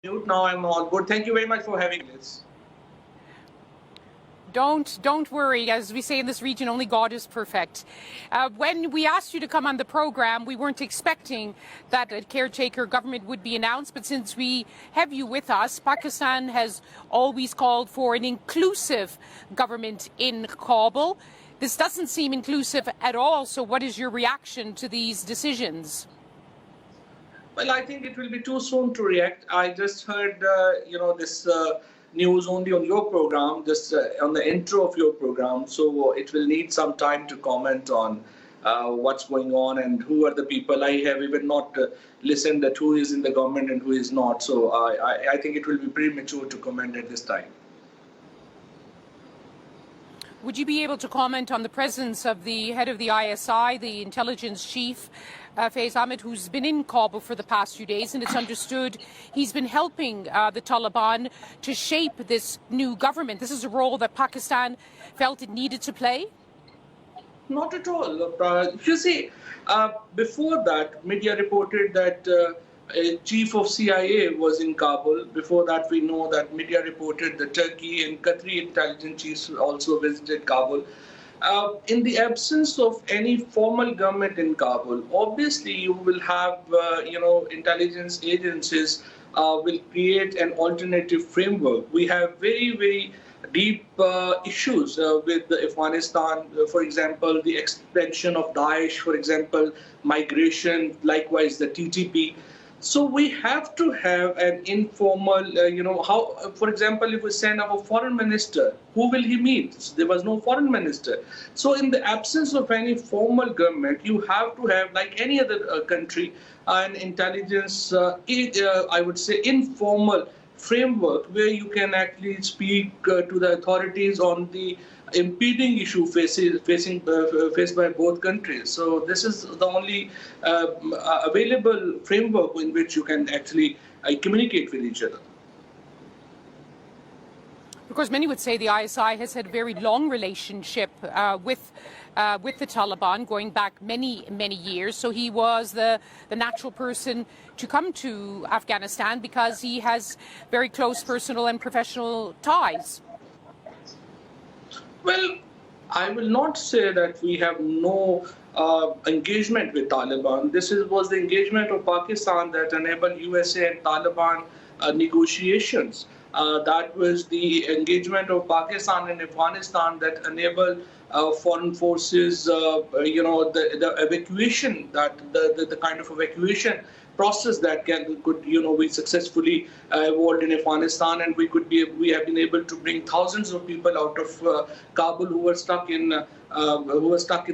mute. Now I'm on board. Thank you very much for having this. Don't worry. As we say in this region, only God is perfect. When we asked you to come on the program, we weren't expecting that a caretaker government would be announced. But since we have you with us, Pakistan has always called for an inclusive government in Kabul. This doesn't seem inclusive at all. So what is your reaction to these decisions? Well, I think it will be too soon to react. I just heard, this news only on your program, just on the intro of your program. So it will need some time to comment on what's going on and who are the people. I have even not listened at who is in the government and who is not. So I think it will be premature to comment at this time. Would you be able to comment on the presence of the head of the ISI, the Intelligence Chief, Faiz Ahmed, who's been in Kabul for the past few days, and it's understood he's been helping the Taliban to shape this new government. This is a role that Pakistan felt it needed to play? Not at all. You see, before that, media reported that a chief of CIA was in Kabul. Before that, we know that media reported the Turkey and Qatari Intelligence Chiefs also visited Kabul. In the absence of any formal government in Kabul, obviously you will have, intelligence agencies will create an alternative framework. We have very, very deep issues with Afghanistan, for example, the expansion of Daesh, for example, migration, likewise the TTP. So we have to have an informal, for example, if we send our foreign minister, who will he meet? There was no foreign minister. So in the absence of any formal government, you have to have, like any other country, an intelligence, I would say, informal framework where you can actually speak to the authorities on the impeding issue faced by both countries. So this is the only available framework in which you can actually communicate with each other. Of course, many would say the ISI has had a very long relationship with the Taliban, going back many, many years. So he was the natural person to come to Afghanistan because he has very close personal and professional ties. Well, I will not say that we have no engagement with Taliban. This was the engagement of Pakistan that enabled USA and Taliban negotiations. That was the engagement of Pakistan and Afghanistan that enabled foreign forces, the evacuation, the kind of evacuation process that could be successfully evolved in Afghanistan, and we have been able to bring thousands of people out of Kabul who were stuck in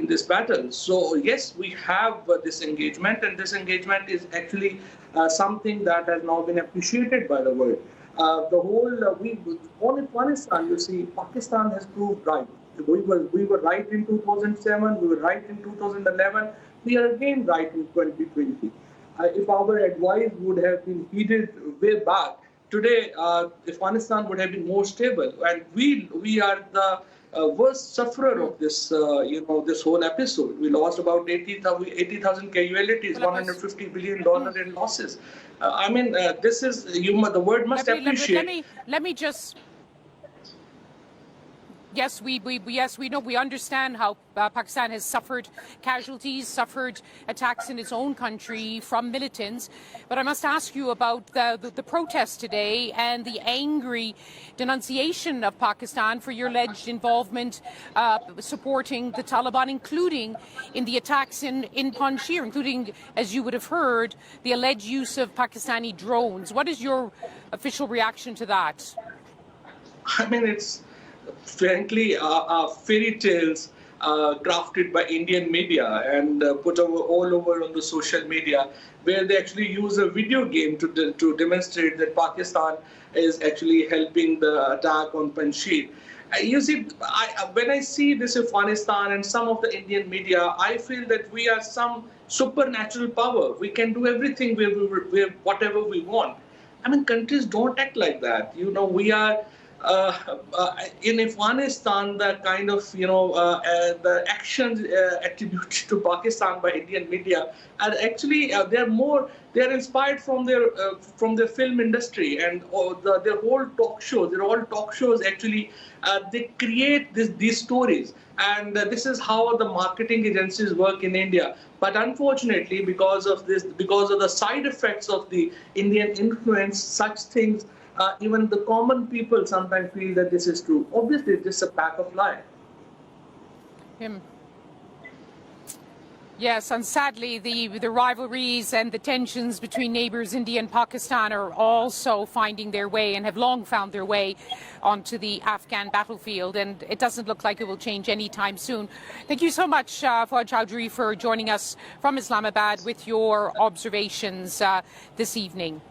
this battle. So yes, we have this engagement, and this engagement is actually something that has now been appreciated by the world. On Afghanistan, you see, Pakistan has proved right. We were right in 2007. We were right in 2011. We are again right in 2020. If our advice would have been heeded way back, today Afghanistan would have been more stable, and we are the worst sufferer of this this whole episode. We lost about 80,000 casualties, $150 billion in losses. This is the word must appreciate. Let me just. Yes, we know, we understand how Pakistan has suffered casualties, suffered attacks in its own country from militants. But I must ask you about the protest today and the angry denunciation of Pakistan for your alleged involvement supporting the Taliban, including in the attacks in Panjshir, including, as you would have heard, the alleged use of Pakistani drones. What is your official reaction to that? It's frankly fairy tales crafted by Indian media and put all over on the social media, where they actually use a video game to demonstrate that Pakistan is actually helping the attack on Panjshir. You see, when I see this Afghanistan and some of the Indian media, I feel that we are some supernatural power. We can do everything whatever we want. Countries don't act like that. We are in Afghanistan, the kind of the actions attributed to Pakistan by Indian media are actually they're inspired from their film industry, and their whole talk shows. They're all talk shows actually. They create these stories, and this is how the marketing agencies work in India. But unfortunately, because of the side effects of the Indian influence, such things. Even the common people sometimes feel that this is true. Obviously, it's just a pack of lies. Yes, and sadly, the rivalries and the tensions between neighbours India and Pakistan are also finding their way and have long found their way onto the Afghan battlefield, and it doesn't look like it will change anytime soon. Thank you so much, Fuad Chowdhury, for joining us from Islamabad with your observations this evening.